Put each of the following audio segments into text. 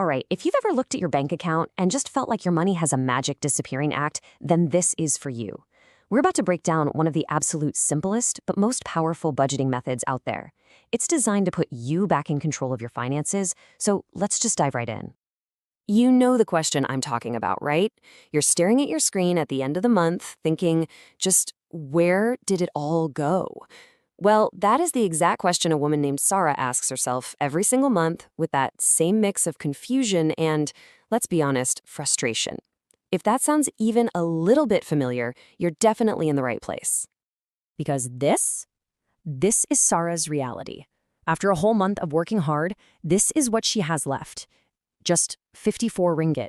All right, if you've ever looked at your bank account and just felt like your money has a magic disappearing act, then this is for you. We're about to break down one of the absolute simplest but most powerful budgeting methods out there. It's designed to put you back in control of your finances, so let's just dive right in. You know the question I'm talking about, right? You're staring at your screen at the end of the month, thinking, just where did it all go? Well, that is the exact question a woman named Sarah asks herself every single month with that same mix of confusion and, let's be honest, frustration. If that sounds even a little bit familiar, you're definitely in the right place. Because this is Sarah's reality. After a whole month of working hard, this is what she has left. Just 54 ringgit.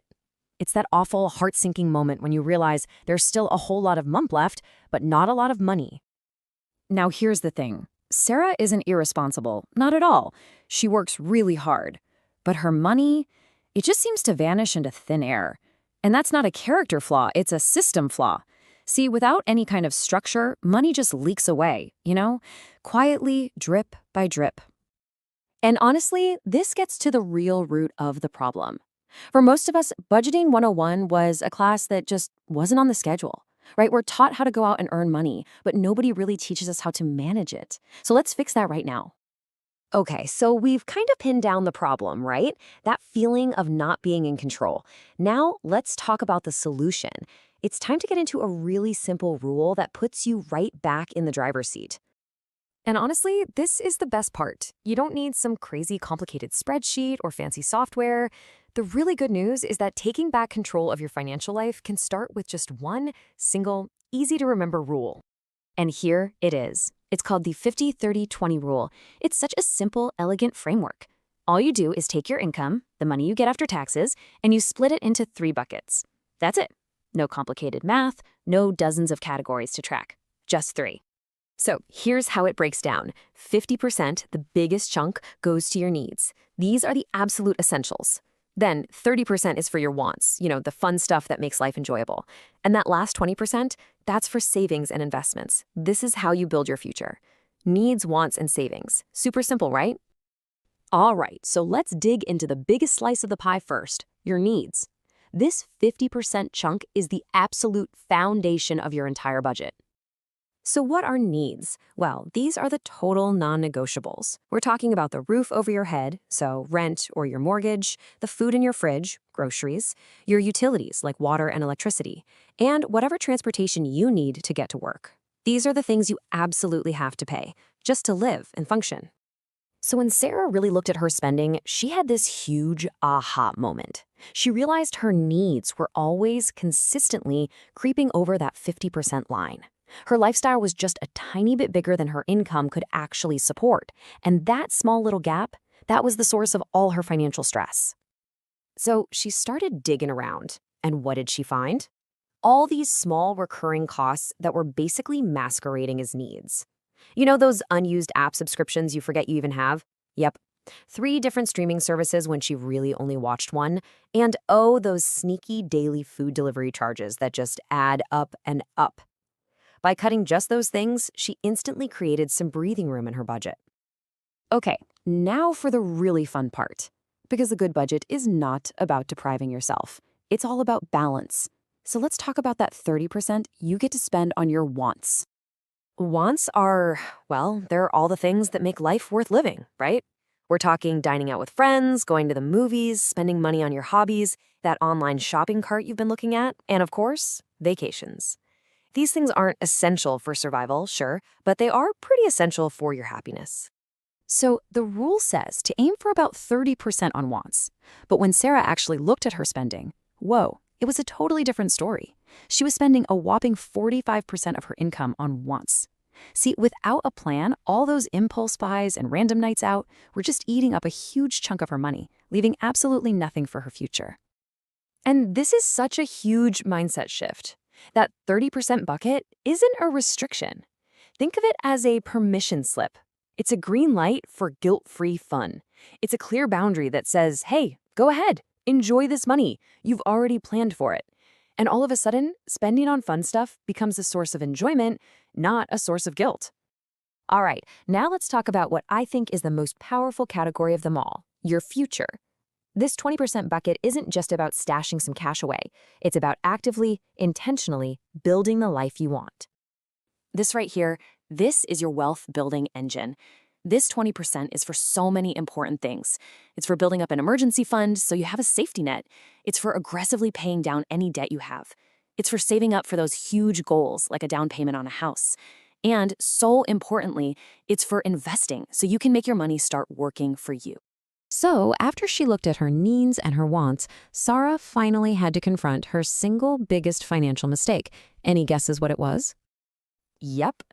It's that awful, heart-sinking moment when you realize there's still a whole lot of month left, but not a lot of money. Now here's the thing. Sarah isn't irresponsible, not at all. She works really hard. But her money, it just seems to vanish into thin air. And that's not a character flaw, it's a system flaw. See, without any kind of structure, money just leaks away, quietly, drip by drip. And honestly, this gets to the real root of the problem. For most of us, Budgeting 101 was a class that just wasn't on the schedule. Right? We're taught how to go out and earn money, but nobody really teaches us how to manage it. So let's fix that right now. Okay, so we've kind of pinned down the problem, right? That feeling of not being in control. Now let's talk about the solution. It's time to get into a really simple rule that puts you right back in the driver's seat. And honestly, this is the best part. You don't need some crazy complicated spreadsheet or fancy software. The really good news is that taking back control of your financial life can start with just one single, easy-to-remember rule. And here it is. It's called the 50-30-20 rule. It's such a simple, elegant framework. All you do is take your income, the money you get after taxes, and you split it into 3 buckets. That's it. No complicated math, no dozens of categories to track. Just 3. So here's how it breaks down. 50%, the biggest chunk, goes to your needs. These are the absolute essentials. Then 30% is for your wants, the fun stuff that makes life enjoyable. And that last 20%, that's for savings and investments. This is how you build your future. Needs, wants, and savings. Super simple, right? All right, so let's dig into the biggest slice of the pie first, your needs. This 50% chunk is the absolute foundation of your entire budget. So what are needs? Well, these are the total non-negotiables. We're talking about the roof over your head, so rent or your mortgage, the food in your fridge, groceries, your utilities like water and electricity, and whatever transportation you need to get to work. These are the things you absolutely have to pay, just to live and function. So when Sarah really looked at her spending, she had this huge aha moment. She realized her needs were always consistently creeping over that 50% line. Her lifestyle was just a tiny bit bigger than her income could actually support, and that small little gap, that was the source of all her financial stress. So she started digging around, and what did she find? All these small recurring costs that were basically masquerading as needs. You know those unused app subscriptions you forget you even have? Yep. 3 different streaming services when she really only watched one, and those sneaky daily food delivery charges that just add up and up. By cutting just those things, she instantly created some breathing room in her budget. Okay, now for the really fun part. Because the good budget is not about depriving yourself. It's all about balance. So let's talk about that 30% you get to spend on your wants. Wants are, well, they're all the things that make life worth living, right? We're talking dining out with friends, going to the movies, spending money on your hobbies, that online shopping cart you've been looking at, and of course, vacations. These things aren't essential for survival, sure, but they are pretty essential for your happiness. So the rule says to aim for about 30% on wants. But when Sarah actually looked at her spending, whoa, it was a totally different story. She was spending a whopping 45% of her income on wants. See, without a plan, all those impulse buys and random nights out were just eating up a huge chunk of her money, leaving absolutely nothing for her future. And this is such a huge mindset shift. That 30% bucket isn't a restriction. Think of it as a permission slip. It's a green light for guilt-free fun. It's a clear boundary that says, hey, go ahead, enjoy this money. You've already planned for it. And all of a sudden, spending on fun stuff becomes a source of enjoyment, not a source of guilt. All right, now let's talk about what I think is the most powerful category of them all, your future. This 20% bucket isn't just about stashing some cash away. It's about actively, intentionally building the life you want. This right here, this is your wealth building engine. This 20% is for so many important things. It's for building up an emergency fund so you have a safety net. It's for aggressively paying down any debt you have. It's for saving up for those huge goals like a down payment on a house. And so importantly, it's for investing so you can make your money start working for you. So, after she looked at her needs and her wants, Sarah finally had to confront her single biggest financial mistake. Any guesses what it was? Yep,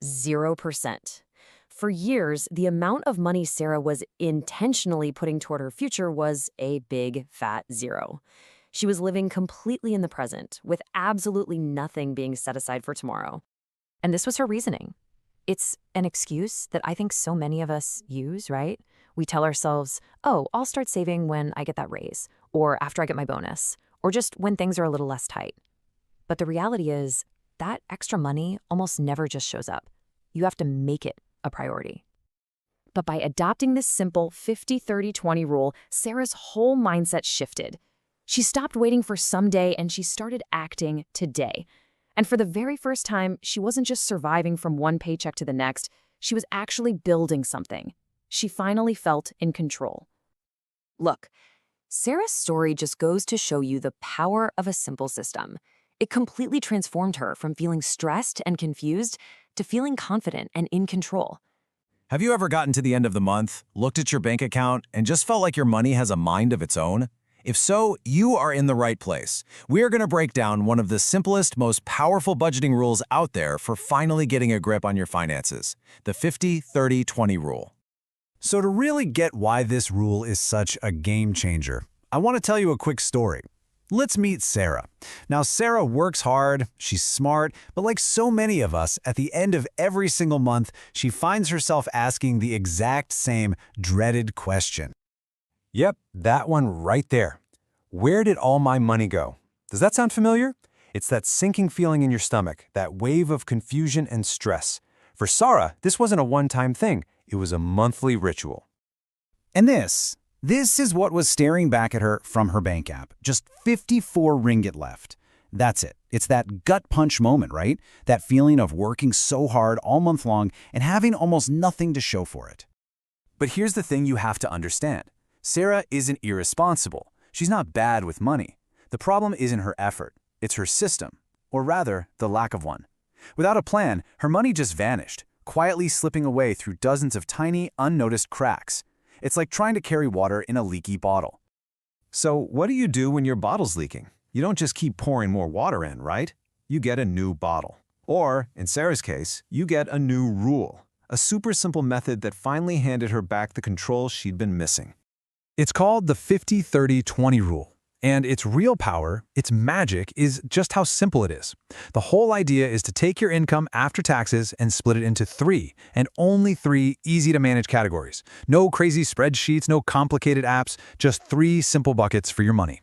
0%. For years, the amount of money Sarah was intentionally putting toward her future was a big, fat zero. She was living completely in the present, with absolutely nothing being set aside for tomorrow. And this was her reasoning. It's an excuse that I think so many of us use, right? We tell ourselves, oh, I'll start saving when I get that raise, or after I get my bonus, or just when things are a little less tight. But the reality is that extra money almost never just shows up. You have to make it a priority. But by adopting this simple 50-30-20 rule, Sarah's whole mindset shifted. She stopped waiting for someday and she started acting today. And for the very first time, she wasn't just surviving from one paycheck to the next, she was actually building something. She finally felt in control. Look, Sarah's story just goes to show you the power of a simple system. It completely transformed her from feeling stressed and confused to feeling confident and in control. Have you ever gotten to the end of the month, looked at your bank account, and just felt like your money has a mind of its own? If so, you are in the right place. We are going to break down one of the simplest, most powerful budgeting rules out there for finally getting a grip on your finances, the 50-30-20 rule. So to really get why this rule is such a game changer, I want to tell you a quick story. Let's meet Sarah. Now, Sarah works hard, she's smart, but like so many of us, at the end of every single month, she finds herself asking the exact same dreaded question. Yep, that one right there. Where did all my money go? Does that sound familiar? It's that sinking feeling in your stomach, that wave of confusion and stress. For Sarah, this wasn't a one-time thing. It was a monthly ritual. And this is what was staring back at her from her bank app. Just 54 ringgit left. That's it. It's that gut punch moment, right? That feeling of working so hard all month long and having almost nothing to show for it. But here's the thing you have to understand. Sarah isn't irresponsible. She's not bad with money. The problem isn't her effort. It's her system, or rather, the lack of one. Without a plan, her money just vanished, quietly slipping away through dozens of tiny, unnoticed cracks. It's like trying to carry water in a leaky bottle. So what do you do when your bottle's leaking? You don't just keep pouring more water in, right? You get a new bottle. Or, in Sarah's case, you get a new rule. A super simple method that finally handed her back the control she'd been missing. It's called the 50-30-20 rule. And its real power, its magic, is just how simple it is. The whole idea is to take your income after taxes and split it into 3, and only 3 easy-to-manage categories. No crazy spreadsheets, no complicated apps, just 3 simple buckets for your money.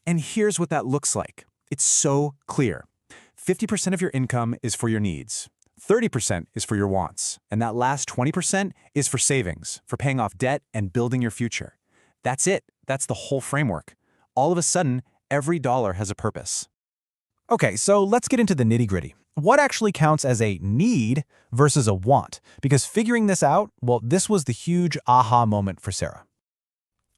And here's what that looks like. It's so clear. 50% of your income is for your needs. 30% is for your wants. And that last 20% is for savings, for paying off debt and building your future. That's it. That's the whole framework. All of a sudden, every dollar has a purpose. Okay, so let's get into the nitty-gritty. What actually counts as a need versus a want? Because figuring this out, well, this was the huge aha moment for Sarah.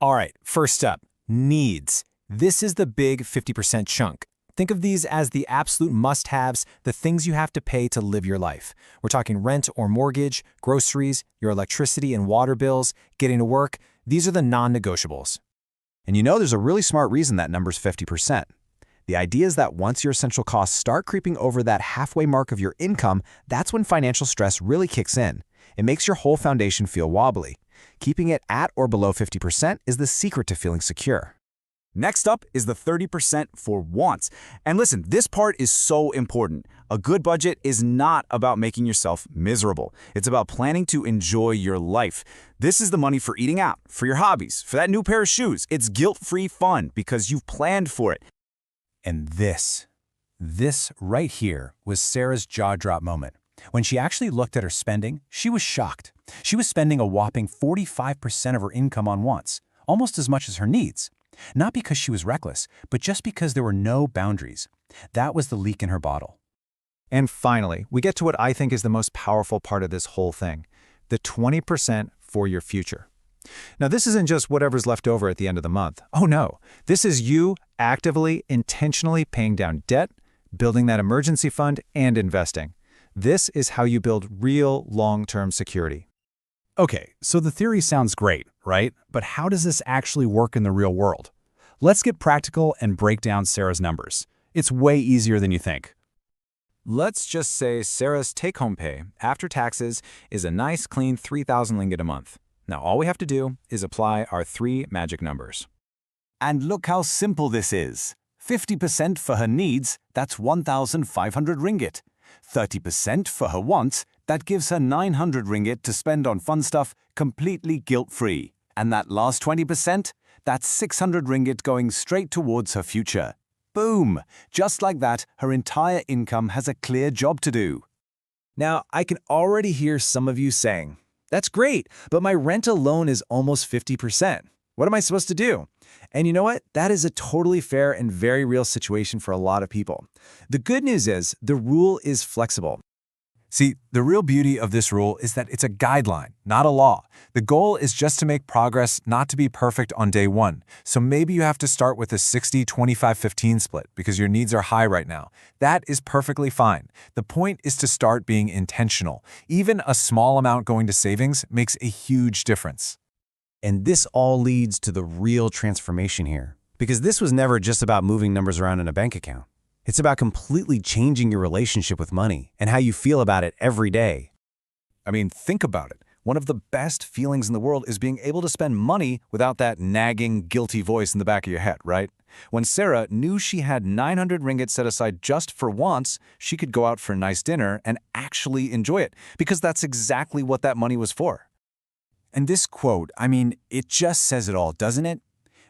All right, first up, needs. This is the big 50% chunk. Think of these as the absolute must-haves, the things you have to pay to live your life. We're talking rent or mortgage, groceries, your electricity and water bills, getting to work. These are the non-negotiables. And you know there's a really smart reason that number's 50%. The idea is that once your essential costs start creeping over that halfway mark of your income, that's when financial stress really kicks in. It makes your whole foundation feel wobbly. Keeping it at or below 50% is the secret to feeling secure. Next up is the 30% for wants. And listen, this part is so important. A good budget is not about making yourself miserable. It's about planning to enjoy your life. This is the money for eating out, for your hobbies, for that new pair of shoes. It's guilt-free fun because you've planned for it. And this right here was Sarah's jaw-drop moment. When she actually looked at her spending, she was shocked. She was spending a whopping 45% of her income on wants. almost as much as her needs. Not because she was reckless, but just because there were no boundaries. That was the leak in her bottle. And finally, we get to what I think is the most powerful part of this whole thing, the 20% for your future. Now, this isn't just whatever's left over at the end of the month. Oh no, this is you actively, intentionally paying down debt, building that emergency fund, and investing. This is how you build real long-term security. Okay, so the theory sounds great, right? But how does this actually work in the real world? Let's get practical and break down Sarah's numbers. It's way easier than you think. Let's just say Sarah's take-home pay, after taxes, is a nice clean 3,000 ringgit a month. Now all we have to do is apply our 3 magic numbers. And look how simple this is. 50% for her needs, that's 1,500 ringgit. 30% for her wants, that gives her 900 ringgit to spend on fun stuff completely guilt-free. And that last 20%, that's 600 ringgit going straight towards her future. Boom! Just like that, her entire income has a clear job to do. Now, I can already hear some of you saying, "That's great, but my rent alone is almost 50%. What am I supposed to do?" And you know what? That is a totally fair and very real situation for a lot of people. The good news is the rule is flexible. See, the real beauty of this rule is that it's a guideline, not a law. The goal is just to make progress, not to be perfect on day one. So maybe you have to start with a 60-25-15 split because your needs are high right now. That is perfectly fine. The point is to start being intentional. Even a small amount going to savings makes a huge difference. And this all leads to the real transformation here. Because this was never just about moving numbers around in a bank account. It's about completely changing your relationship with money and how you feel about it every day. I mean, think about it. One of the best feelings in the world is being able to spend money without that nagging, guilty voice in the back of your head, right? When Sarah knew she had 900 ringgit set aside just for wants, she could go out for a nice dinner and actually enjoy it, because that's exactly what that money was for. And this quote, I mean, it just says it all, doesn't it?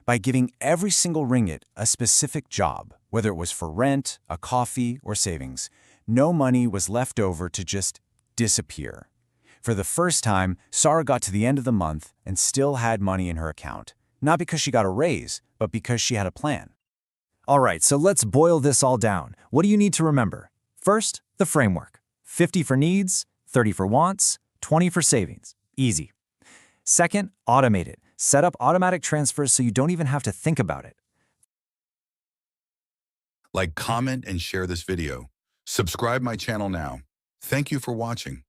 By giving every single ringgit a specific job, whether it was for rent, a coffee, or savings, no money was left over to just disappear. For the first time, Sarah got to the end of the month and still had money in her account, not because she got a raise, but because she had a plan. All right, so let's boil this all down. What do you need to remember? First, the framework. 50 for needs, 30 for wants, 20 for savings. Easy. Second, automate it. Set up automatic transfers so you don't even have to think about it. Like, comment, and share this video. Subscribe my channel now. Thank you for watching.